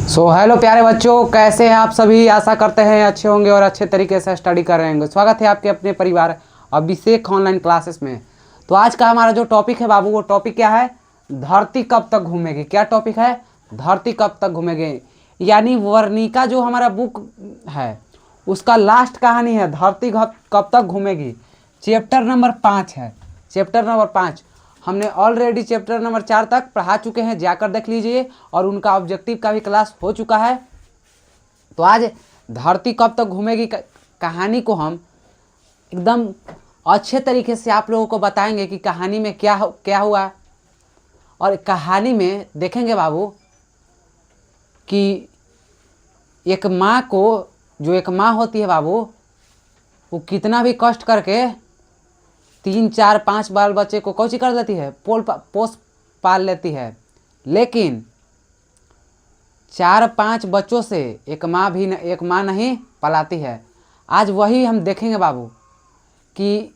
Hello प्यारे बच्चों, कैसे हैं आप सभी। आशा करते हैं अच्छे होंगे और अच्छे तरीके से स्टडी कर रहे होंगे। स्वागत है आपके अपने परिवार अभिषेक ऑनलाइन क्लासेस में। तो आज का हमारा जो टॉपिक है बाबू, वो टॉपिक क्या है? धरती कब तक घूमेगी। क्या टॉपिक है? धरती कब तक घूमेगी। यानी वर्णिका जो हमारा बुक है उसका लास्ट कहानी है धरती कब तक घूमेगी। चैप्टर नंबर 5 है। चैप्टर नंबर 5 हमने ऑलरेडी चैप्टर नंबर 4 तक पढ़ा चुके हैं, जाकर देख लीजिए। और उनका ऑब्जेक्टिव का भी क्लास हो चुका है। तो आज धरती कब तक घूमेगी कहानी को हम एकदम अच्छे तरीके से आप लोगों को बताएंगे कि कहानी में क्या हुआ। और कहानी में देखेंगे बाबू कि एक माँ को, जो एक माँ होती है बाबू, वो कितना भी कष्ट करके 3 4 5 बाल बच्चे को कौची कर लेती है, पोस पाल लेती है। लेकिन 4 5 बच्चों से एक माँ नहीं पलाती है। आज वही हम देखेंगे बाबू कि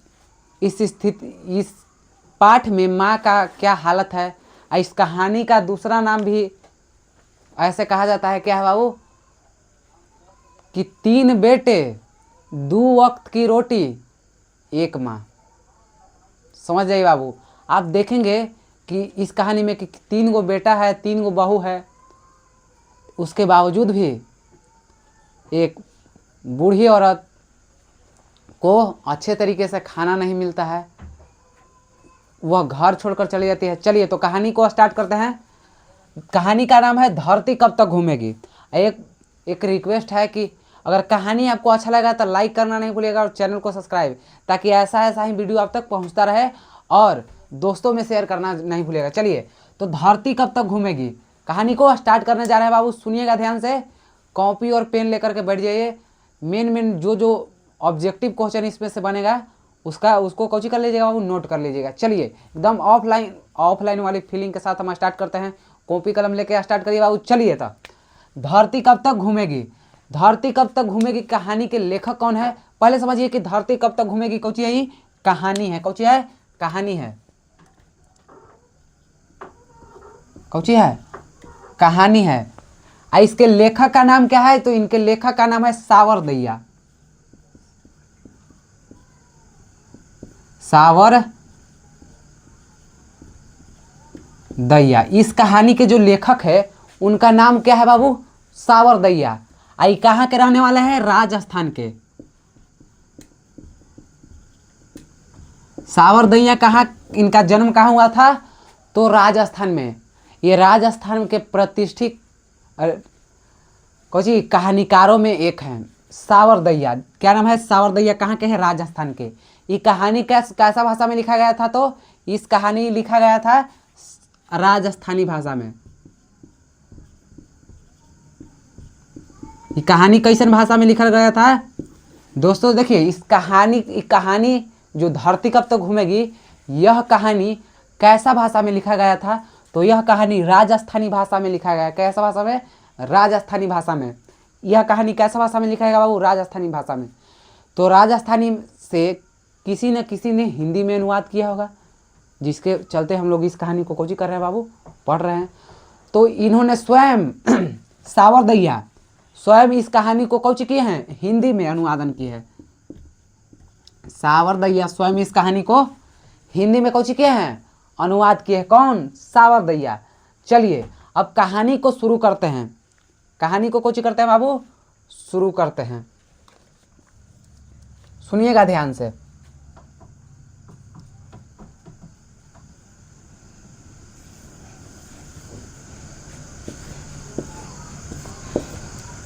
इस पाठ में माँ का क्या हालत है। इस कहानी का दूसरा नाम भी ऐसे कहा जाता है, क्या है बाबू, कि 3 बेटे 2 वक्त की रोटी 1 माँ। समझ जाइए बाबू। आप देखेंगे कि इस कहानी में कि 3 गो बेटा है, 3 गो बहू है, उसके बावजूद भी एक बूढ़ी औरत को अच्छे तरीके से खाना नहीं मिलता है, वह घर छोड़कर चली जाती है। चलिए तो कहानी को स्टार्ट करते हैं। कहानी का नाम है धरती कब तक घूमेगी। एक रिक्वेस्ट है कि अगर कहानी आपको अच्छा लगा तो लाइक करना नहीं भूलिएगा और चैनल को सब्सक्राइब, ताकि ऐसा ही वीडियो आप तक पहुंचता रहे। और दोस्तों में शेयर करना नहीं भूलिएगा। चलिए तो धरती कब तक घूमेगी कहानी को स्टार्ट करने जा रहे हैं बाबू। सुनिएगा ध्यान से, कॉपी और पेन लेकर के बैठ जाइए। मेन जो ऑब्जेक्टिव क्वेश्चन इसमें से बनेगा उसको कौची कर लीजिएगा बाबू, नोट कर लीजिएगा। चलिए एकदम ऑफलाइन वाली फीलिंग के साथ हम स्टार्ट करते हैं। कॉपी कलम लेके स्टार्ट करिए बाबू। चलिए तो धरती कब तक घूमेगी। धरती कब तक घूमेगी कहानी के लेखक कौन है, पहले समझिए कि धरती कब तक घूमेगी कौची है, कहानी है। कौची है? कहानी है। कौची है? कहानी है। इसके लेखक का नाम क्या है? तो इनके लेखक का नाम है सावर दैया। सावर दैया। इस कहानी के जो लेखक है उनका नाम क्या है बाबू? सावर दैया। आई कहाँ के रहने वाले हैं? राजस्थान के। सावर दैया कहाँ, इनका जन्म कहाँ हुआ था? तो राजस्थान में। ये राजस्थान के प्रतिष्ठित कौची कहानीकारों में एक हैं सावर दैया। क्या नाम है? सावर दैया। कहाँ के हैं? राजस्थान के। ये कहानी कैसा भाषा में लिखा गया था? तो इस कहानी लिखा गया था राजस्थानी भाषा में। ये कहानी कैसन भाषा में लिखा गया था दोस्तों? देखिए इस कहानी जो धरती कब तक घूमेगी, यह कहानी कैसा भाषा में लिखा गया था? तो यह कहानी राजस्थानी भाषा में लिखा गया। कैसा भाषा में? राजस्थानी भाषा में। यह कहानी कैसा भाषा में लिखा गया बाबू? राजस्थानी भाषा में। तो राजस्थानी से किसी न किसी ने हिंदी में अनुवाद किया होगा, जिसके चलते हम लोग इस कहानी को कोची कर रहे हैं बाबू, पढ़ रहे हैं। तो इन्होंने स्वयं सावर दैया स्वयं इस कहानी को कौची किए हैं? हिंदी में अनुवादन किए हैं। सावर दैया स्वयं इस कहानी को हिंदी में कौची किए हैं? अनुवाद किए हैं। कौन? सावर दैया। चलिए अब कहानी को शुरू करते हैं। कहानी को कौची करते हैं बाबू? शुरू करते हैं। सुनिएगा ध्यान से।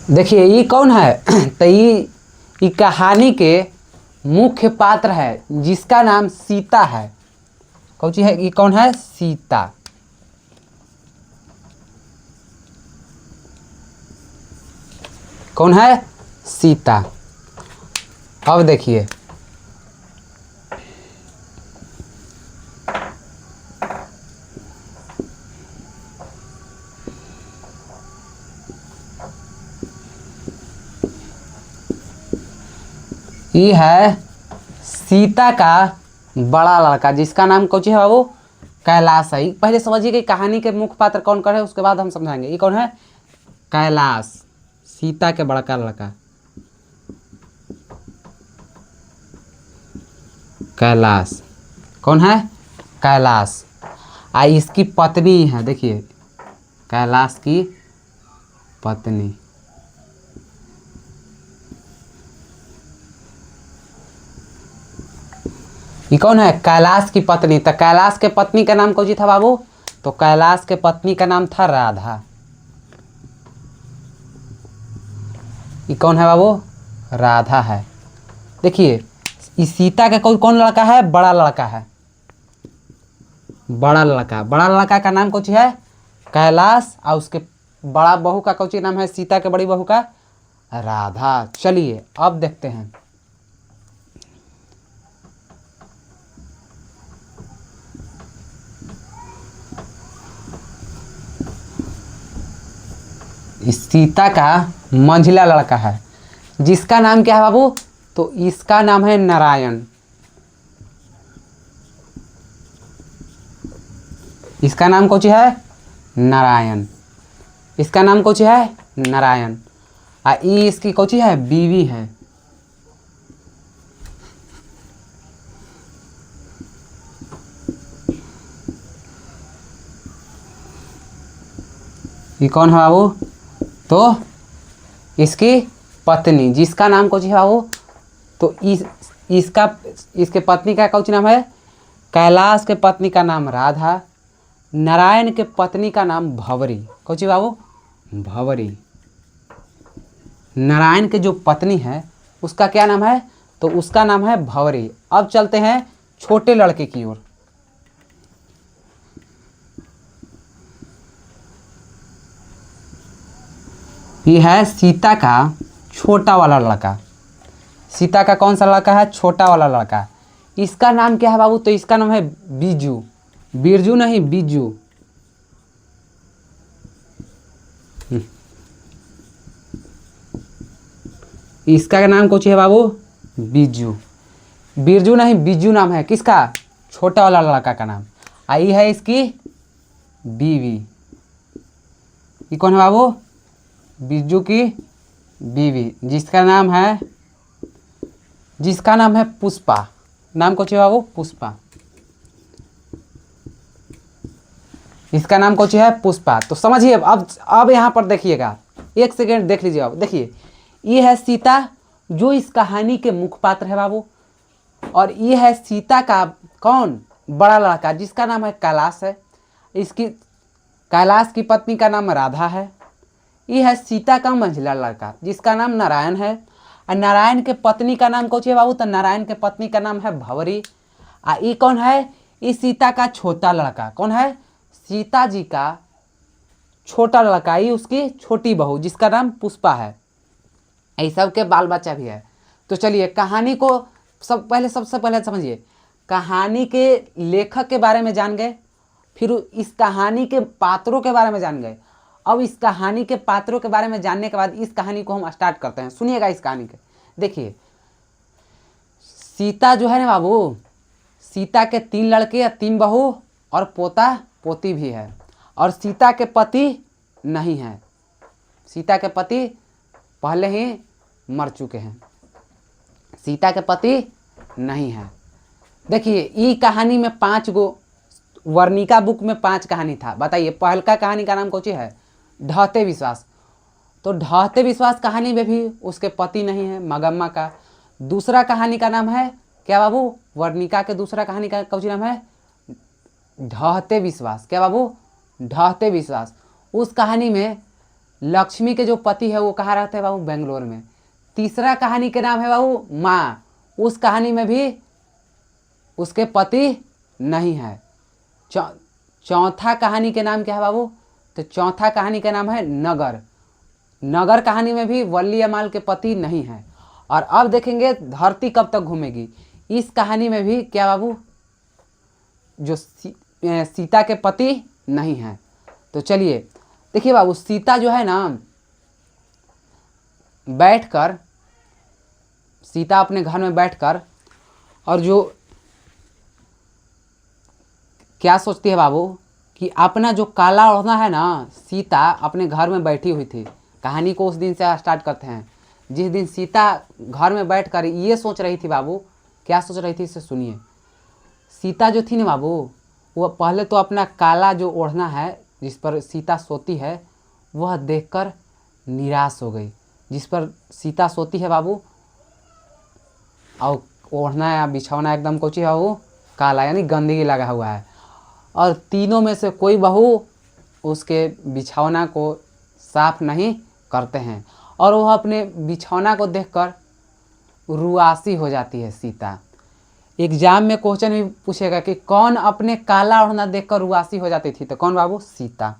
देखिए ये कौन है? तो ये कहानी के मुख्य पात्र है, जिसका नाम सीता है। कौची है? ये कौन है? सीता। कौन है? सीता। अब देखिए ये है सीता का बड़ा लड़का, जिसका नाम कौची है बाबू? कैलाश है। पहले समझिए कि कहानी के मुख्य पात्र कौन कौन है, उसके बाद हम समझाएंगे। ये कौन है? कैलाश, सीता के बड़का लड़का कैलाश। कौन है? कैलाश। इसकी पत्नी है, देखिए कैलाश की पत्नी। ये कौन है? कैलाश की पत्नी। तो कैलाश के पत्नी का नाम कौन सी था बाबू? तो कैलाश के पत्नी का नाम था राधा। ये कौन है बाबू? राधा है। देखिए इस सीता का कौन लड़का है? बड़ा लड़का है, बड़ा लड़का। बड़ा लड़का का नाम कौन सी है? कैलाश। और उसके बड़ा बहू का कौन सी नाम है? सीता के बड़ी बहू का राधा। चलिए अब देखते हैं इस सीता का मंझला लड़का है, जिसका नाम क्या है बाबू? तो इसका नाम है नारायण। इसका नाम कौन सी है? नारायण। इसका नाम कौन सी है? नारायण। ये इसकी कौन सी है? बीवी है। ये कौन है बाबू? तो इसकी पत्नी, जिसका नाम कौन सी है बाबू? तो इसके पत्नी का कौन सी नाम है? कैलाश के पत्नी का नाम राधा। नारायण के पत्नी का नाम भंवरी। कौन सी बाबू? भंवरी। नारायण के जो पत्नी है उसका क्या नाम है? तो उसका नाम है भंवरी। अब चलते हैं छोटे लड़के की ओर। ये है सीता का छोटा वाला लड़का। सीता का कौन सा लड़का है? छोटा वाला लड़का। इसका नाम क्या है बाबू? तो इसका नाम है बीजू। बिरजू नहीं, बीजू। इसका नाम कौन सी है बाबू? बीजू। बिरजू नहीं, बीजू नाम है किसका? छोटा वाला लड़का का नाम। आई है इसकी बीवी। ये कौन है बाबू? बिरजू की बीवी, जिसका नाम है पुष्पा। नाम कौन सी है बाबू? पुष्पा। इसका नाम कौन सी है? पुष्पा। तो समझिए अब यहाँ पर देखिएगा, एक सेकेंड देख लीजिए। अब देखिए ये है सीता, जो इस कहानी के मुख्य पात्र है बाबू। और ये है सीता का कौन? बड़ा लड़का, जिसका नाम है कैलाश है। इसकी कैलाश की पत्नी का नाम राधा है। ये है सीता का मंझला लड़का, जिसका नाम नारायण है। और नारायण के पत्नी का नाम कौन सी है बाबू? तो नारायण के पत्नी का नाम है भंवरी। ये कौन है? ये सीता का छोटा लड़का। कौन है? सीता जी का छोटा लड़का, ये उसकी छोटी बहू, जिसका नाम पुष्पा है। ये सब के बाल बच्चा भी है। तो चलिए कहानी को सबसे पहले समझिए। कहानी के लेखक के बारे में जान गए, फिर इस कहानी के पात्रों के बारे में जान गए। अब इस कहानी के पात्रों के बारे में जानने के बाद इस कहानी को हम स्टार्ट करते हैं। सुनिएगा इस कहानी के। देखिए सीता जो है ना बाबू, सीता के 3 लड़के या 3 बहू और पोता पोती भी है। और सीता के पति नहीं है। सीता के पति पहले ही मर चुके हैं। सीता के पति नहीं है। देखिए ये कहानी में 5 गो, वर्णिका बुक में 5 कहानी था। बताइए पहलका कहानी का नाम कौन सी है? ढहते विश्वास। तो ढहते विश्वास कहानी में भी उसके पति नहीं है, मगम्मा का। दूसरा कहानी का नाम है क्या बाबू? वर्णिका के दूसरा कहानी का कौन सी नाम है? ढहते विश्वास। क्या बाबू? ढहते विश्वास। उस कहानी में लक्ष्मी के जो पति है वो कहाँ रहते हैं बाबू? बेंगलोर में। तीसरा कहानी के नाम है बाबू माँ। उस कहानी में भी उसके पति नहीं है। चौथा कहानी के नाम क्या है बाबू? तो चौथा कहानी का नाम है नगर। नगर कहानी में भी वल्ली अमाल के पति नहीं है। और अब देखेंगे धरती कब तक घूमेगी। इस कहानी में भी क्या बाबू? जो सीता के पति नहीं है। तो चलिए देखिए बाबू, सीता जो है ना, बैठकर, सीता अपने घर में बैठकर और जो क्या सोचती है बाबू कि अपना जो काला ओढ़ना है ना, सीता अपने घर में बैठी हुई थी कहानी को उस दिन से स्टार्ट करते हैं जिस दिन सीता घर में बैठकर ये सोच रही थी बाबू। क्या सोच रही थी इसे सुनिए। सीता जो थी ना बाबू, वो पहले तो अपना काला जो ओढ़ना है जिस पर सीता सोती है वह देखकर निराश हो गई। जिस पर सीता सोती है बाबू, और ओढ़ना या बिछौना एकदम कोची है वो काला, यानी गंदगी लगा हुआ है। और तीनों में से कोई बहू उसके बिछौना को साफ नहीं करते हैं और वह अपने बिछौना को देखकर रुआसी हो जाती है सीता। एग्जाम में क्वेश्चन भी पूछेगा कि कौन अपने काला ओढ़ना देखकर रुआसी हो जाती थी, तो कौन बाबू? सीता।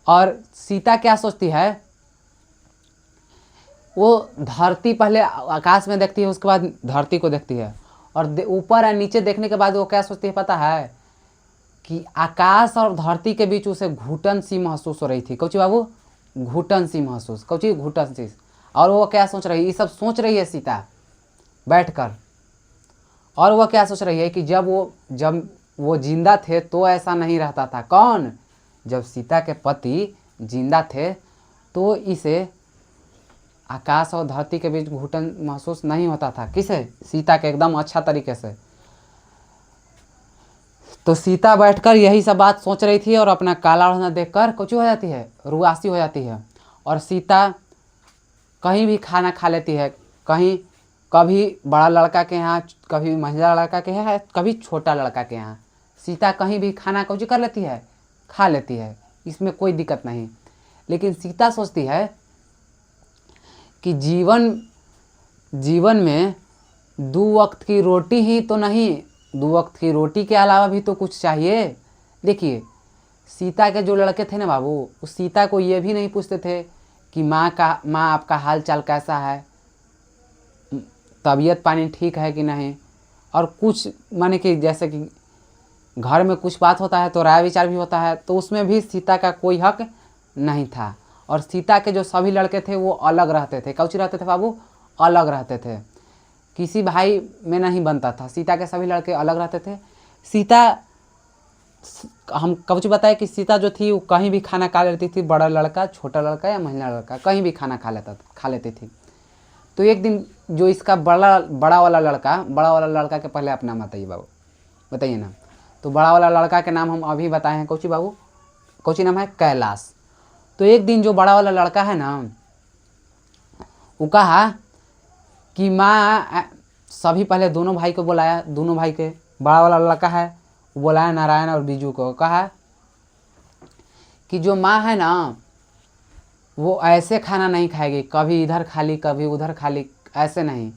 और सीता क्या सोचती है, वो धरती पहले आकाश में देखती है, उसके बाद धरती को देखती है और ऊपर और नीचे देखने के बाद वो क्या सोचती है पता है? कि आकाश और धरती के बीच उसे घुटन सी महसूस हो रही थी। कौची बाबू? घुटन सी महसूस। कौची? घुटन सी। और वो क्या सोच रही है? ये सब सोच रही है सीता बैठकर। और वह क्या सोच रही है कि जब वो जिंदा थे तो ऐसा नहीं रहता था। कौन? जब सीता के पति जिंदा थे तो इसे आकाश और धरती के बीच घुटन महसूस नहीं होता था। किसे? सीता के एकदम अच्छा तरीके से। तो सीता बैठकर यही सब बात सोच रही थी और अपना काला ओढ़ना देखकर कुछ हो जाती है, रुआसी हो जाती है। और सीता कहीं भी खाना खा लेती है, कभी बड़ा लड़का के यहाँ, कभी महिला लड़का के यहाँ, कभी छोटा लड़का के यहाँ। सीता कहीं भी खाना कुछ कर लेती है, खा लेती है, इसमें कोई दिक्कत नहीं। लेकिन सीता सोचती है कि जीवन में 2 वक्त की रोटी ही तो नहीं, 2 वक्त की रोटी के अलावा भी तो कुछ चाहिए। देखिए सीता के जो लड़के थे ना बाबू, उस सीता को ये भी नहीं पूछते थे कि माँ आपका हाल चाल कैसा है, तबीयत पानी ठीक है कि नहीं। और कुछ माने कि जैसे कि घर में कुछ बात होता है तो राय विचार भी होता है, तो उसमें भी सीता का कोई हक नहीं था। और सीता के जो सभी लड़के थे वो अलग रहते थे। कौची रहते थे बाबू? अलग रहते थे, किसी भाई में नहीं बनता था। सीता के सभी लड़के अलग रहते थे। सीता, हम कौची बताए कि सीता जो थी वो कहीं भी खाना खा लेती थी, बड़ा लड़का, छोटा लड़का या महिला लड़का, कहीं भी खाना खा लेती थी। तो एक दिन जो इसका बड़ा वाला लड़का के पहले आप नाम बताइए बाबू, बताइए ना। तो बड़ा वाला लड़का के नाम हम अभी बताए हैं, कौची बाबू? कौची नाम है? कैलाश। तो एक दिन जो बड़ा वाला लड़का है ना, वो कहा कि माँ, सभी पहले दोनों भाई को बुलाया, दोनों भाई के, बड़ा वाला लड़का है वो बुलाया नारायण और बीजू को, कहा कि जो माँ है ना वो ऐसे खाना नहीं खाएगी, कभी इधर खा ली कभी उधर खा ली, ऐसे नहीं।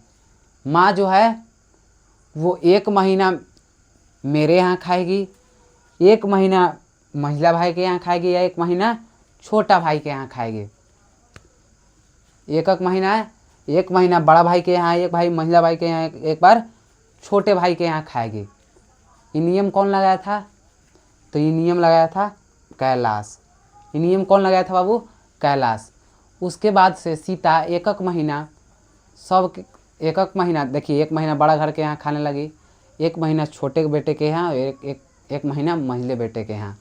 माँ जो है वो 1 महीना मेरे यहाँ खाएगी, 1 महीना महिला भाई के यहाँ खाएगी, या 1 महीना छोटा भाई के यहाँ खाएगी। 1 महीना है, 1 महीना बड़ा भाई के यहाँ, 1 भाई महिला भाई के यहाँ, एक बार छोटे भाई के यहाँ खाएगी। ये नियम कौन लगाया था? तो ये नियम लगाया था कैलाश। ये नियम कौन लगाया था बाबू? कैलाश। उसके बाद से सीता 1 महीना देखिए, 1 महीना बड़ा घर के यहाँ खाने लगी, 1 महीना छोटे बेटे के यहाँ, एक महीना महिला बेटे के यहाँ।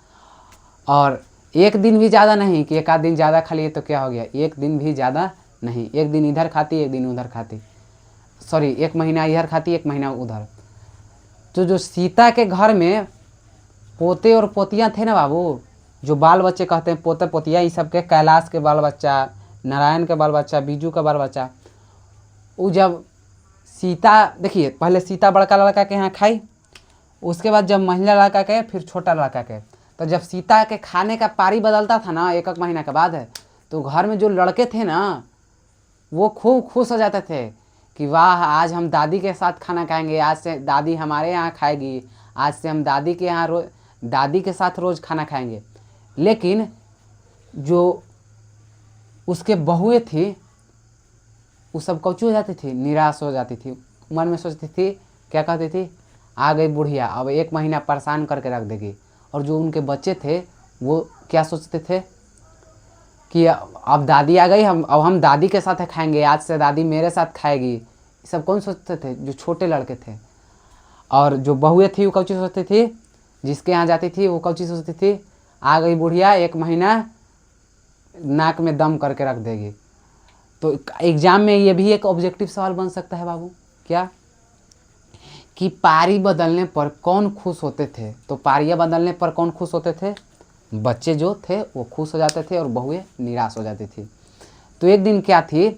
और 1 दिन भी ज़्यादा नहीं कि 1 आध दिन ज़्यादा खा लिए तो क्या हो गया, 1 दिन भी ज़्यादा नहीं, 1 दिन इधर खाती 1 दिन उधर खाती, 1 महीना इधर खाती 1 महीना उधर। तो जो सीता के घर में पोते और पोतियाँ थे ना बाबू, जो बाल बच्चे कहते हैं पोते पोतियाँ, ये सब के, कैलाश के बाल बच्चा, नारायण के बाल बच्चा, बीजू का बाल बच्चा, वो जब सीता, देखिए पहले सीता बड़का लड़का के यहाँ खाई, उसके बाद जब महिला लड़का के, फिर छोटा लड़का के। तो जब सीता के खाने का पारी बदलता था ना 1 महीना के बाद, तो घर में जो लड़के थे ना वो खूब खुश हो जाते थे कि वाह, आज हम दादी के साथ खाना खाएंगे, आज से दादी हमारे यहाँ खाएगी, आज से हम दादी के यहाँ दादी के साथ रोज़ खाना खाएंगे। लेकिन जो उसके बहुएं थी वो सब कौची हो जाती थी? निराश हो जाती थी। मन में सोचती थी, क्या कहती थी? आ गई बुढ़िया, अब 1 महीना परेशान करके रख देगी। और जो उनके बच्चे थे वो क्या सोचते थे कि अब दादी आ गई, अब हम दादी के साथ खाएंगे, आज से दादी मेरे साथ खाएगी। ये सब कौन सोचते थे? जो छोटे लड़के थे। और जो बहुएं थी वो कौची सोचती थी? जिसके यहाँ जाती थी वो कौची सोचती थी? आ गई बुढ़िया, 1 महीना नाक में दम करके रख देगी। तो एग्जाम में ये भी एक ऑब्जेक्टिव सवाल बन सकता है बाबू, क्या कि पारी बदलने पर कौन खुश होते थे। तो पारियाँ बदलने पर कौन खुश होते थे, बच्चे जो थे वो खुश हो जाते थे और बहुएं निराश हो जाती थी। तो एक दिन क्या थी,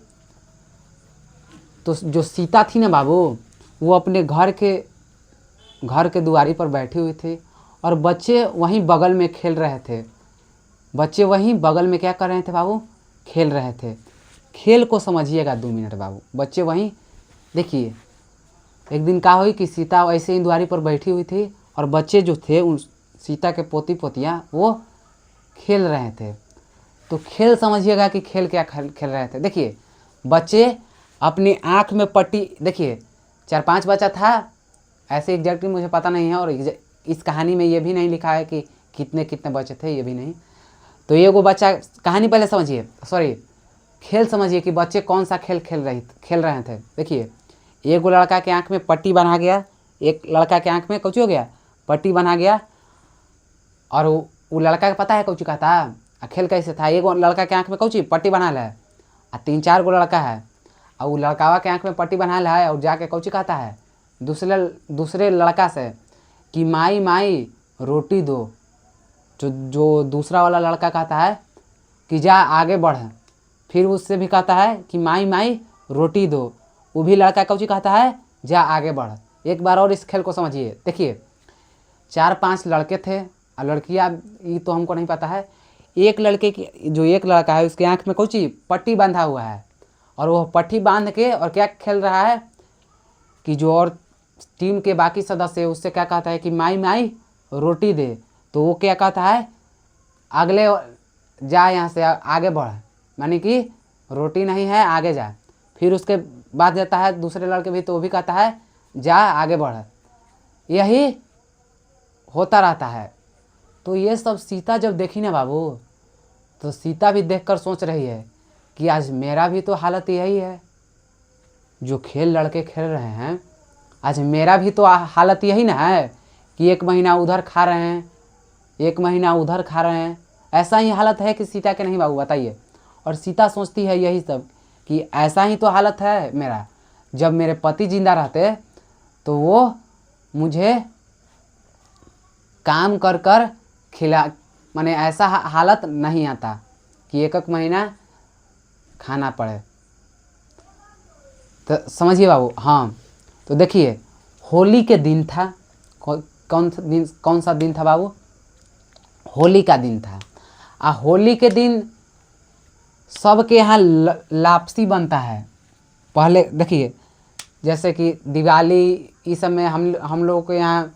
तो जो सीता थी ना बाबू, वो अपने घर के दुआरी पर बैठी हुई थी और बच्चे वहीं बगल में खेल रहे थे। बच्चे वहीं बगल में क्या कर रहे थे बाबू, खेल रहे थे। खेल को समझिएगा 2 मिनट बाबू। बच्चे वहीं देखिए, एक दिन क्या हुई कि सीता ऐसे ही द्वारी पर बैठी हुई थी और बच्चे जो थे उन सीता के पोती पोतियाँ वो खेल रहे थे। तो खेल समझिएगा कि खेल क्या खेल रहे थे। देखिए बच्चे अपनी आँख में पट्टी, देखिए 4-5 बच्चा था, ऐसे एग्जैक्टली मुझे पता नहीं है और इस कहानी में ये भी नहीं लिखा है कि कितने कितने बच्चे थे, ये भी नहीं। तो ये वो बच्चा, कहानी पहले समझिए, सॉरी खेल समझिए कि बच्चे कौन सा खेल खेल रहे थे। देखिए एक लड़का के आँख में पट्टी बना गया, एक लड़का के आँख में कुछ हो गया, पट्टी बना गया। और वो लड़का का पता है कुछ कहता है खेल कैसे था, एक लड़का के आँख में कुछ पट्टी बना है और 3-4 गो लड़का है और वो लड़कावा के आँख में पट्टी बना है और जाके कुछ कहता है दूसरे लड़का से कि माई माई रोटी दो। जो दूसरा वाला लड़का कहता है कि जा आगे बढ़। फिर उससे भी कहता है कि माई माई रोटी दो। वो भी लड़का कौची कहता है, जा आगे बढ़। एक बार और इस खेल को समझिए। देखिए 4-5 लड़के थे और लड़कियां, ये तो हमको नहीं पता है। एक लड़के की, जो एक लड़का है उसके आँख में कौची पट्टी बांधा हुआ है और वह पट्टी बांध के और क्या खेल रहा है कि जो और टीम के बाकी सदस्य है उससे क्या कहता है कि माई माई रोटी दे। तो वो क्या कहता है, अगले जा यहाँ से आगे बढ़, मानी कि रोटी नहीं है आगे जा। फिर उसके बाद देता है दूसरे लड़के भी, तो वो भी कहता है जा आगे बढ़। यही होता रहता है। तो ये सब सीता जब देखी ना बाबू, तो सीता भी देखकर सोच रही है कि आज मेरा भी तो हालत यही है, जो खेल लड़के खेल रहे हैं, आज मेरा भी तो हालत यही ना है कि 1 महीना उधर खा रहे हैं, 1 महीना उधर खा रहे हैं। ऐसा ही हालत है कि सीता के नहीं बाबू, बताइए। और सीता सोचती है यही सब कि ऐसा ही तो हालत है मेरा, जब मेरे पति जिंदा रहते तो वो मुझे काम कर कर खिला, माने ऐसा हालत नहीं आता कि 1 महीना खाना पड़े। तो समझिए बाबू। हाँ तो देखिए होली के दिन था, कौन सा दिन था बाबू, होली का दिन था। होली के दिन सबके यहाँ लापसी बनता है। पहले देखिए जैसे कि दिवाली इस सब में हम लोगों के यहाँ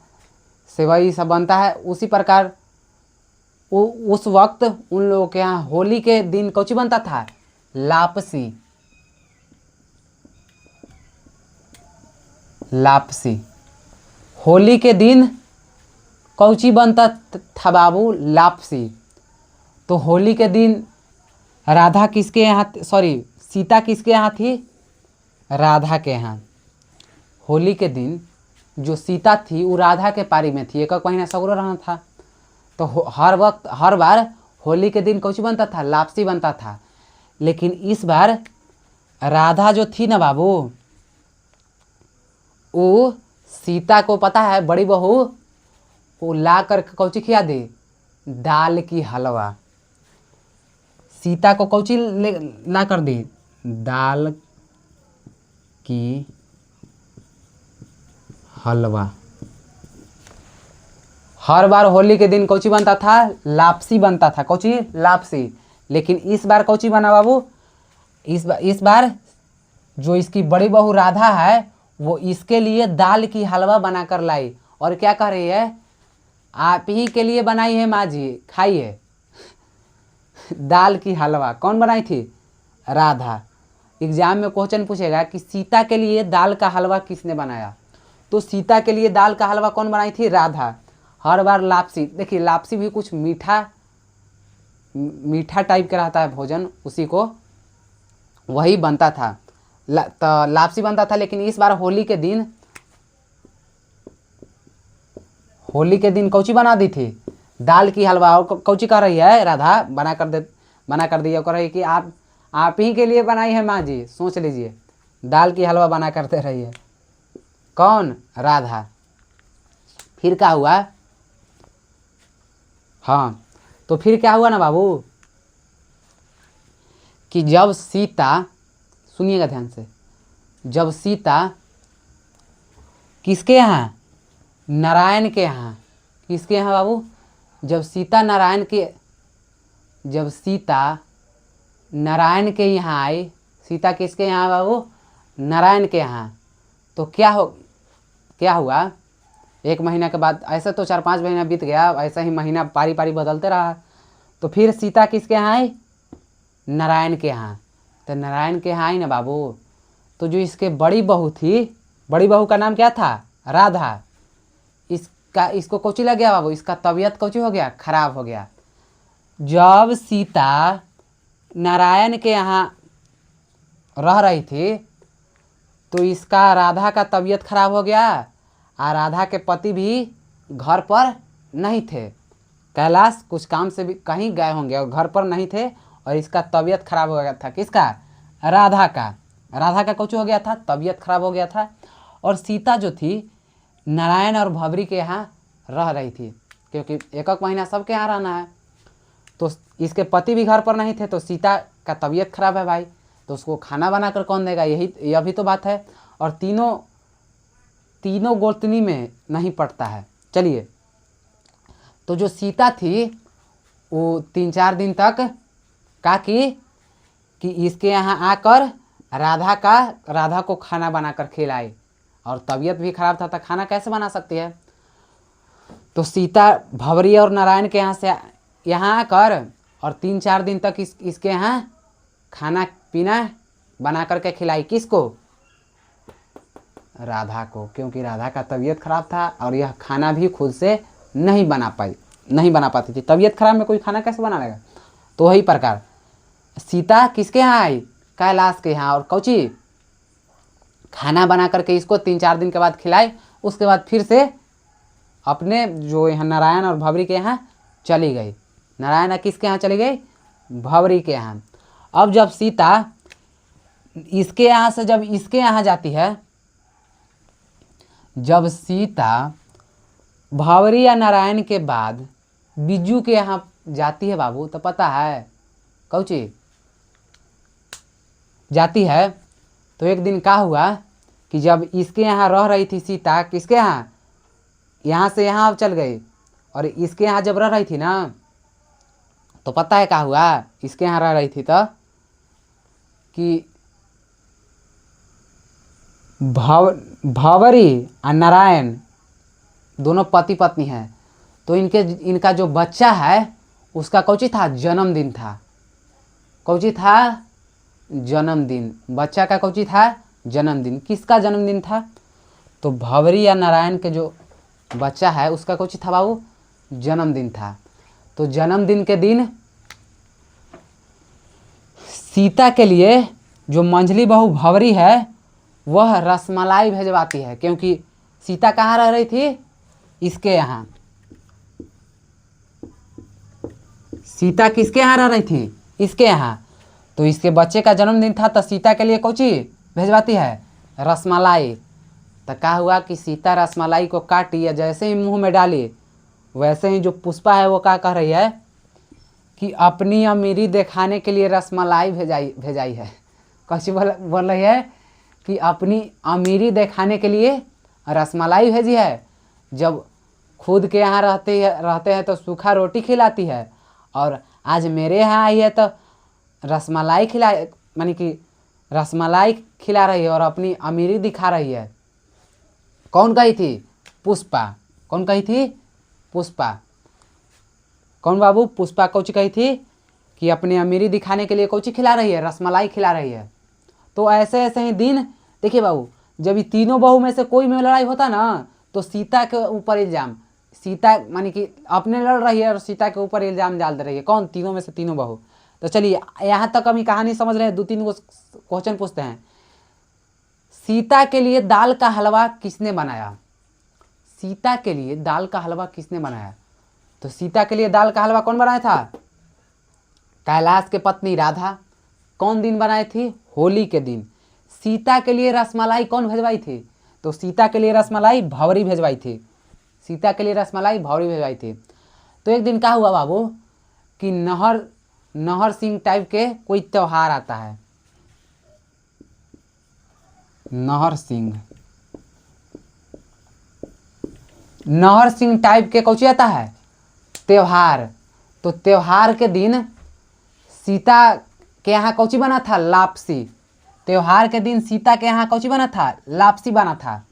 सेवई सब बनता है, उसी प्रकार उस वक्त उन लोगों के यहाँ होली के दिन कौची बनता था, लापसी। लापसी होली के दिन कौची बनता था बाबू, लापसी। तो होली के दिन राधा किसके यहाँ, सॉरी सीता किसके यहाँ थी, राधा के यहाँ। होली के दिन जो सीता थी वो राधा के पारी में थी, 1 महीना सगरो रहना था। तो हर वक्त हर बार होली के दिन कौची बनता था, लापसी बनता था। लेकिन इस बार राधा जो थी ना बाबू, वो सीता को पता है बड़ी बहू, वो ला कर कौची खिया दी, दाल की हलवा। सीता को कौची ला कर दी, दाल की हलवा। हर बार होली के दिन कौची बनता था, लापसी बनता था, कौची लापसी। लेकिन इस बार कौची बना बाबू, इस बार जो इसकी बड़ी बहू राधा है वो इसके लिए दाल की हलवा बनाकर लाई और क्या कह रही है, आप ही के लिए बनाई है माँ जी, खाइए। दाल की हलवा कौन बनाई थी, राधा। एग्जाम में क्वेश्चन पूछेगा कि सीता के लिए दाल का हलवा किसने बनाया, तो सीता के लिए दाल का हलवा कौन बनाई थी, राधा। हर बार लापसी, देखिए लापसी भी कुछ मीठा टाइप का रहता है भोजन, उसी को वही बनता था, तो लापसी बनता था। लेकिन इस बार होली के दिन कौची बना दी थी, दाल की हलवा। और कौची कर रही है राधा, बना कर बना कर दिया, कह रही कि आप ही के लिए बनाई है माँ जी, सोच लीजिए, दाल की हलवा बना करते रही है। कौन? राधा। फिर क्या हुआ? हाँ, तो फिर क्या हुआ ना बाबू कि जब सीता, सुनिएगा ध्यान से, जब सीता किसके यहाँ? नारायण के यहाँ। किसके यहाँ बाबू? जब सीता नारायण के यहाँ आई। सीता किसके यहाँ बाबू? नारायण के यहाँ। तो क्या हुआ? 1 महीना के बाद, ऐसे तो 4-5 महीना बीत गया, ऐसा ही महीना पारी पारी बदलते रहा। तो फिर सीता किसके यहाँ आई? नारायण के यहाँ। तो नारायण के यहाँ आई ना बाबू, तो जो इसके बड़ी बहू थी, बड़ी बहू का नाम क्या था? राधा। इसको कोची लग गया बाबू, इसका तबीयत कोची हो गया? खराब हो गया। जब सीता नारायण के यहाँ रह रही थी तो इसका, राधा का तबीयत खराब हो गया, और राधा के पति भी घर पर नहीं थे, कैलाश कुछ काम से भी कहीं गए होंगे और घर पर नहीं थे, और इसका तबीयत खराब हो गया था। किसका? राधा का कुछ हो गया था, तबीयत खराब हो गया था। और सीता जो थी नारायण और भवरी के यहाँ रह रही थी, क्योंकि 1 महीना सबके यहाँ रहना है। तो इसके पति भी घर पर नहीं थे, तो सीता का तबीयत खराब है भाई, तो उसको खाना बनाकर कौन देगा? यह भी तो बात है। और तीनों गोतनी में नहीं पड़ता है। चलिए, तो जो सीता थी वो 3-4 दिन तक क्या की कि इसके यहाँ आकर राधा को खाना बनाकर खिलाई, और तबीयत भी खराब था तो खाना कैसे बना सकती है? तो सीता भवरी और नारायण के यहाँ से यहाँ आकर और 3-4 दिन तक इसके यहाँ खाना पीना बना करके खिलाई। किसको? राधा को, क्योंकि राधा का तबीयत खराब था और यह खाना भी खुद से नहीं बना पाती थी। तबीयत खराब में कोई खाना कैसे बना लेगा? तो वही प्रकार सीता किसके यहाँ आई? कैलाश के यहाँ, और कौची खाना बना करके इसको 3-4 दिन के बाद खिलाई। उसके बाद फिर से अपने जो यहाँ नारायण और भवरी के यहाँ चली गई। नारायण किसके यहाँ चली गई? भवरी के यहाँ। अब जब सीता इसके यहाँ से जब इसके यहाँ जाती है, जब सीता भवरी या नारायण के बाद बिज्जू के यहाँ जाती है बाबू, तो पता है कौची जाती है? तो एक दिन क्या हुआ कि जब इसके यहाँ रह रही थी सीता, किसके यहाँ? यहाँ से यहाँ चल गई, और इसके यहाँ जब रह रही थी ना, तो पता है क्या हुआ? इसके यहाँ रह रही थी तो कि भवरी और नारायण दोनों पति पत्नी हैं, तो इनका जो बच्चा है उसका कौची था? जन्मदिन था। कौची था? जन्मदिन। बच्चा का कौची था? जन्मदिन। किसका जन्मदिन था? तो भवरी या नारायण के जो बच्चा है उसका कौची था बाबू? जन्मदिन था। तो जन्मदिन के दिन सीता के लिए जो मंझली बहू भवरी है वह रसमलाई भेजवाती है, क्योंकि सीता कहाँ रह रही थी? इसके यहाँ। सीता किसके यहाँ रह रही थी? इसके यहाँ। तो इसके बच्चे का जन्मदिन था, तो सीता के लिए कौची भेजवाती है? रसमलाई। तो क्या हुआ कि सीता रसमलाई को काटी, या जैसे ही मुंह में डाली, वैसे ही जो पुष्पा है वो क्या कह रही है कि अपनी अमीरी दिखाने के लिए रसमलाई भेजाई है। कैसी बोल रही है कि अपनी अमीरी दिखाने के लिए रसमलाई भेजी है। जब खुद के यहाँ रहते हैं तो सूखा रोटी खिलाती है, और आज मेरे यहाँ आई है तो रसमलाई मानी कि रसमलाई खिला रही है और अपनी अमीरी दिखा रही है। कौन कही थी? पुष्पा। कौन कही थी? पुष्पा। कौन बाबू? पुष्पा कौची कही थी कि अपनी अमीरी दिखाने के लिए कौची खिला रही है? रसमलाई खिला रही है। तो ऐसे ऐसे ही दिन, देखिए बाबू, जब ये तीनों बहू में से कोई में लड़ाई होता ना, तो सीता के ऊपर इल्ज़ाम, सीता मानी कि अपने लड़ रही है और सीता के ऊपर इल्ज़ाम डाल दे रही है। कौन? तीनों में से तीनों बहू। तो चलिए यहाँ तक हम कहानी समझ रहे हैं। 2-3 क्वेश्चन पूछते हैं। सीता के लिए दाल का हलवा किसने बनाया? सीता के लिए दाल का हलवा किसने बनाया? तो सीता के लिए दाल का हलवा कौन बनाया था? कैलाश के पत्नी राधा कौन दिन बनाई थी? होली के दिन। सीता के लिए रसमलाई कौन भेजवाई थी? तो सीता के लिए रसमलाई भंवरी भेजवाई थी। सीता के लिए रसमलाई भंवरी भेजवाई थी। तो एक दिन क्या हुआ बाबू कि नहर सिंह टाइप के कोई त्योहार आता है। नहर सिंह टाइप के कौची आता है? त्योहार। तो त्योहार के दिन सीता के यहाँ कौची बना था? लापसी। त्योहार के दिन सीता के यहाँ कौची बना था? लापसी बना था।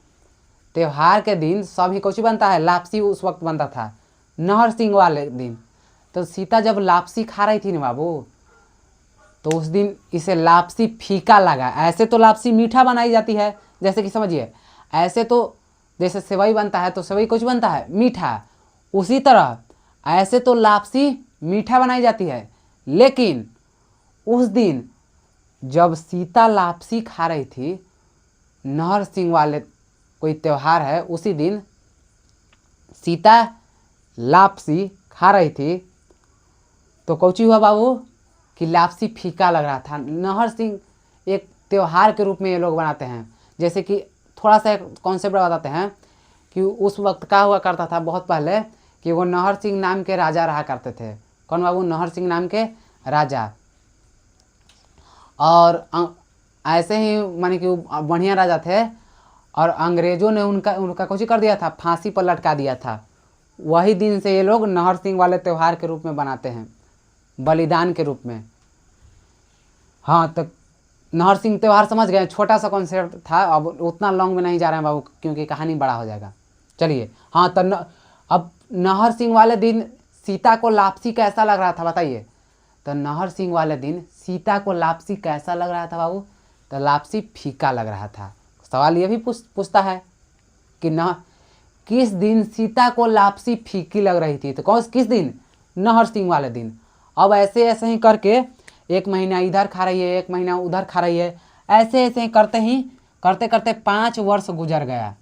त्योहार के दिन सभी कौची बनता है? लापसी उस वक्त बनता था, नहर सिंह वाले दिन। तो सीता जब लापसी खा रही थी ना बाबू, तो उस दिन इसे लापसी फीका लगा। ऐसे तो लापसी मीठा बनाई जाती है, जैसे कि समझिए, ऐसे तो जैसे सेवई बनता है तो सेवई कुछ बनता है मीठा, उसी तरह ऐसे तो लापसी मीठा बनाई जाती है। लेकिन उस दिन जब सीता लापसी खा रही थी, नहर सिंह वाले कोई त्योहार है, उसी दिन सीता लापसी खा रही थी, तो कौची हुआ बाबू कि लापसी फीका लग रहा था। नहर सिंह एक त्योहार के रूप में ये लोग बनाते हैं। जैसे कि थोड़ा सा एक कॉन्सेप्ट बताते हैं कि उस वक्त क्या हुआ करता था बहुत पहले, कि वो नहर सिंह नाम के राजा रहा करते थे। कौन बाबू? नहर सिंह नाम के राजा। और ऐसे ही माने कि बढ़िया राजा थे, और अंग्रेजों ने उनका कुछ कर दिया था, फांसी पर लटका दिया था। वही दिन से ये लोग नहर सिंह वाले त्यौहार के रूप में बनाते हैं, बलिदान के रूप में। हाँ, तो नहर सिंह त्यौहार समझ गए, छोटा सा कॉन्सेप्ट था। अब उतना लॉन्ग में नहीं जा रहे हैं बाबू, क्योंकि कहानी बड़ा हो जाएगा। चलिए, हाँ, तो अब नहर सिंह वाले दिन सीता को लापसी कैसा लग रहा था बताइए? तो नहर सिंह वाले दिन सीता को लापसी कैसा लग रहा था बाबू? तो लापसी फीका लग रहा था। सवाल ये भी पूछता है कि किस दिन सीता को लापसी फीकी लग रही थी? तो किस दिन? नहर सिंह वाले दिन। अब ऐसे ऐसे ही करके एक महीना इधर खा रही है, एक महीना उधर खा रही है, ऐसे ऐसे करते करते 5 वर्ष गुजर गया।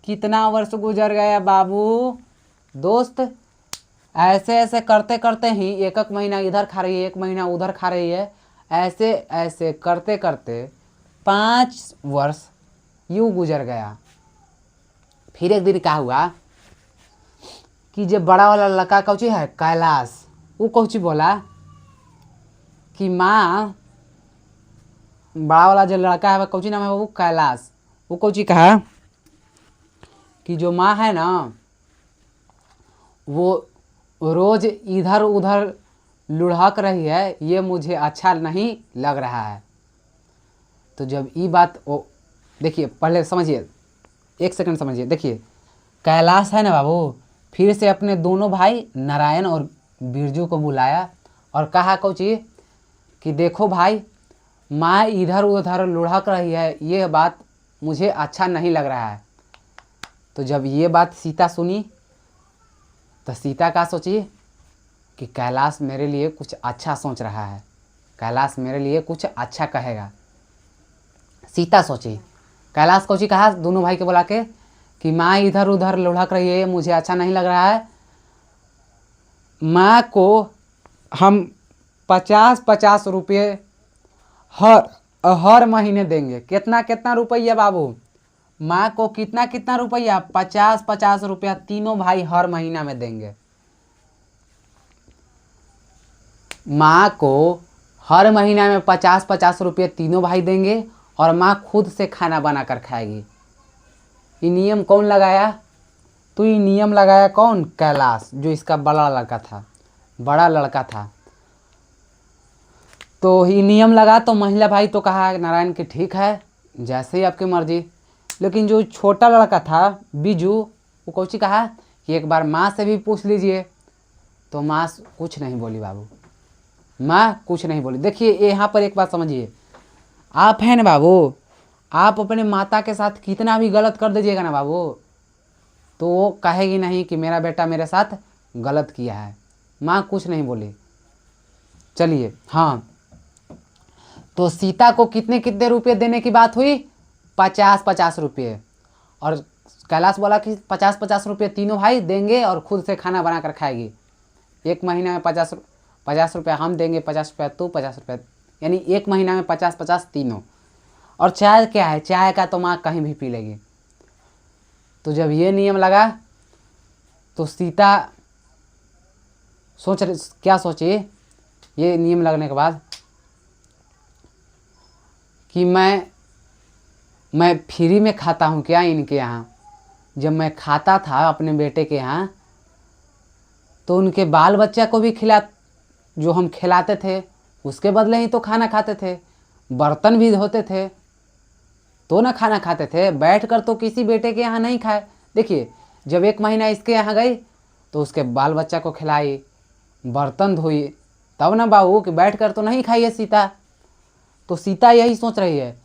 कितना वर्ष गुजर गया बाबू दोस्त? ऐसे ऐसे करते करते ही एक महीना इधर खा रही है, एक महीना उधर खा रही है, ऐसे ऐसे करते करते 5 वर्ष यूँ गुजर गया। फिर एक दिन क्या हुआ कि जो बड़ा वाला लड़का कौची है कैलाश, वो कौची बोला कि माँ, बड़ा वाला जो लड़का है वह कौची नाम है वो कैलाश, वो कौची कहा कि जो माँ है ना वो रोज इधर उधर लुढ़क रही है, ये मुझे अच्छा नहीं लग रहा है। तो जब ये बात, वो देखिए पहले समझिए, 1 सेकंड समझिए। देखिए कैलाश है ना बाबू, फिर से अपने दोनों भाई नारायण और बिरजू को बुलाया और कहा कौची कि देखो भाई, माँ इधर उधर लुढ़क रही है, ये बात मुझे अच्छा नहीं लग रहा है। तो जब ये बात सीता सुनी तो सीता का सोची कि कैलाश मेरे लिए कुछ अच्छा सोच रहा है, कैलाश मेरे लिए कुछ अच्छा कहेगा। सीता सोची, कैलाश कोची कहा दोनों भाई के बुला के कि माँ इधर उधर लुढ़क रही है, मुझे अच्छा नहीं लग रहा है। माँ को हम 50-50 रुपये हर महीने देंगे। कितना कितना रुपया बाबू? माँ को कितना कितना रुपया? 50-50 रुपया तीनों भाई हर महीना में देंगे। माँ को हर महीना में 50-50 रुपये तीनों भाई देंगे और माँ खुद से खाना बनाकर खाएगी। ये नियम कौन लगाया? तो ये नियम लगाया कौन? कैलाश, जो इसका बड़ा लड़का था। तो ये नियम लगा तो महिला भाई तो कहा नारायण कि ठीक है, जैसे ही आपकी मर्जी। लेकिन जो छोटा लड़का था बिजू, वो कौची कहा कि एक बार माँ से भी पूछ लीजिए। तो माँ कुछ नहीं बोली बाबू, माँ कुछ नहीं बोली। देखिए यहाँ पर एक बात समझिए, आप हैं ना बाबू, आप अपने माता के साथ कितना भी गलत कर दीजिएगा ना बाबू, तो वो कहेगी नहीं कि मेरा बेटा मेरे साथ गलत किया है। माँ कुछ नहीं बोली। चलिए, हाँ, तो सीता को कितने कितने रुपये देने की बात हुई? 50-50 रुपये। और कैलाश बोला कि 50-50 रुपये तीनों भाई देंगे और खुद से खाना बनाकर खाएगी। 1 महीने में 50 50 रुपया हम देंगे, 50 रुपया तू, 50 रुपया, यानी 1 महीना में 50-50 तीनों। और चाय क्या है, चाय का तो माँ कहीं भी पी लेगी। तो जब ये नियम लगा तो सीता क्या सोची ये नियम लगने के बाद कि मैं फ्री में खाता हूँ क्या इनके यहाँ। जब मैं खाता था अपने बेटे के यहाँ तो उनके बाल बच्चा को भी जो हम खिलाते थे उसके बदले ही तो खाना खाते थे, बर्तन भी धोते थे तो ना खाना खाते थे। बैठकर तो किसी बेटे के यहाँ नहीं खाए। देखिए जब 1 महीना इसके यहाँ गई तो उसके बाल बच्चा को खिलाई, बर्तन धोई, तब ना बाबू कि बैठकर तो नहीं खाई है सीता। तो सीता यही सोच रही है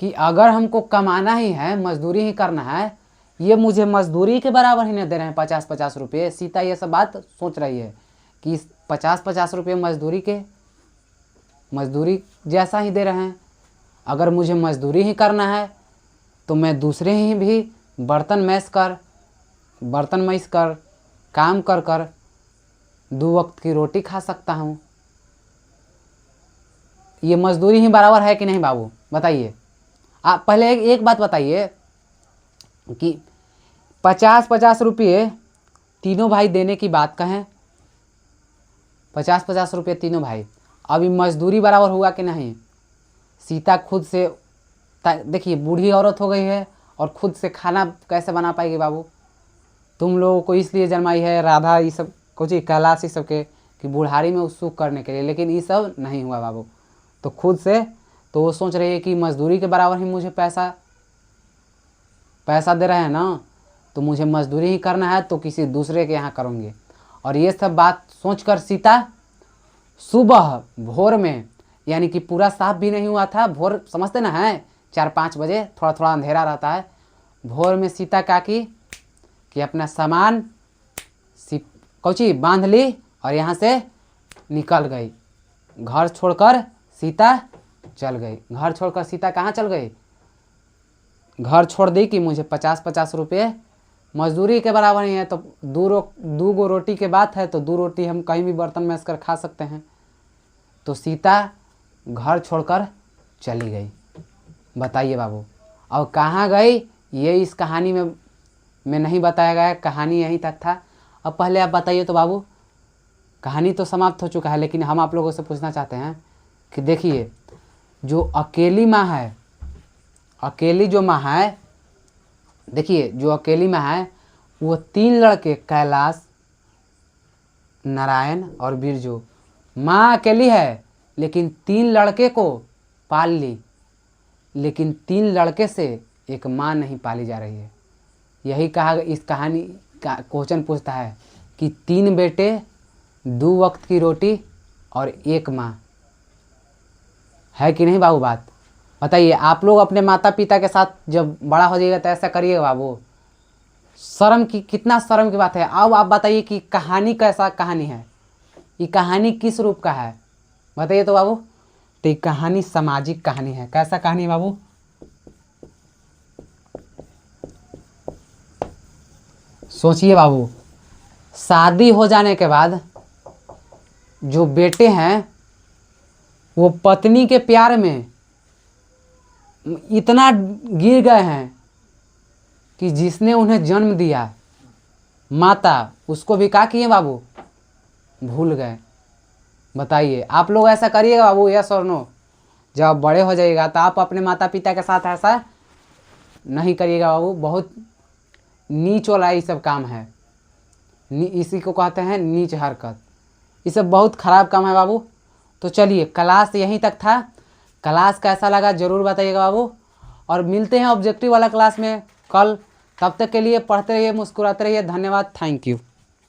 कि अगर हमको कमाना ही है, मजदूरी ही करना है, ये मुझे मजदूरी के बराबर ही नहीं दे रहे हैं 50-50 रुपये। सीता ये सब बात सोच रही है कि 50-50 रुपये मजदूरी जैसा ही दे रहे हैं। अगर मुझे मजदूरी ही करना है तो मैं दूसरे ही भी बर्तन मैस कर काम कर 2 वक्त की रोटी खा सकता हूँ। ये मजदूरी ही बराबर है कि नहीं बाबू, बताइए आप। पहले एक बात बताइए कि 50-50 रुपये तीनों भाई देने की बात कहें, 50-50 रुपये तीनों भाई, अभी मजदूरी बराबर हुआ कि नहीं। सीता खुद से, देखिए बूढ़ी औरत हो गई है और खुद से खाना कैसे बना पाएगी बाबू। तुम लोगों को इसलिए जन्माई है राधा, ये सब कुछ कैलाश, ये सब के कि बुढ़ारी में सुख करने के लिए, लेकिन ये सब नहीं हुआ बाबू। तो खुद से तो वो सोच रही है कि मजदूरी के बराबर ही मुझे पैसा दे रहे हैं ना, तो मुझे मजदूरी ही करना है तो किसी दूसरे के यहाँ करूँगी। और ये सब बात सोचकर सीता सुबह भोर में, यानी कि पूरा साफ भी नहीं हुआ था, भोर समझते ना है 4-5 बजे थोड़ा थोड़ा अंधेरा रहता है, भोर में सीता क्या की कि अपना सामान कौची बांध ली और यहाँ से निकल गई। घर छोड़कर सीता चल गई। घर छोड़कर सीता कहाँ चल गई, घर छोड़ दी कि मुझे 50-50 रुपये मजदूरी के बराबर ही है, तो 2 गो रोटी के बात है तो 2 रोटी हम कहीं भी बर्तन में कर खा सकते हैं। तो सीता घर छोड़कर चली गई। बताइए बाबू, और कहाँ गई ये इस कहानी में नहीं बताया गया है, कहानी यहीं तक था। अब पहले आप बताइए तो बाबू, कहानी तो समाप्त हो चुका है, लेकिन हम आप लोगों से पूछना चाहते हैं कि देखिए जो अकेली माँ है, अकेली जो माँ है, देखिए जो अकेली माँ है वो 3 लड़के कैलाश, नारायण और बिरजू, माँ अकेली है लेकिन 3 लड़के को पाल ली, लेकिन 3 लड़के से एक माँ नहीं पाली जा रही है। यही कहा इस कहानी का क्वेश्चन पूछता है कि 3 बेटे, 2 वक्त की रोटी और 1 माँ, है कि नहीं बाबू बात। बताइए आप लोग अपने माता पिता के साथ जब बड़ा हो जाइएगा तो ऐसा करिएगा बाबू। कितना शर्म की बात है। अब आप बताइए कि कहानी कैसा कहानी है, ये कहानी किस रूप का है, बताइए तो बाबू। तो ये कहानी सामाजिक कहानी है। कैसा कहानी है बाबू, सोचिए बाबू। शादी हो जाने के बाद जो बेटे हैं वो पत्नी के प्यार में इतना गिर गए हैं कि जिसने उन्हें जन्म दिया माता, उसको भी क्या किए बाबू, भूल गए। बताइए आप लोग ऐसा करिएगा बाबू, यस और नो। जब बड़े हो जाइएगा तो आप अपने माता पिता के साथ ऐसा नहीं करिएगा बाबू। बहुत नीच वाला ये सब काम है, इसी को कहते हैं नीच हरकत। ये सब बहुत ख़राब काम है बाबू। तो चलिए क्लास यहीं तक था। क्लास कैसा लगा ज़रूर बताइएगा बाबू, और मिलते हैं ऑब्जेक्टिव वाला क्लास में कल। तब तक के लिए पढ़ते रहिए, मुस्कुराते रहिए। धन्यवाद, थैंक यू।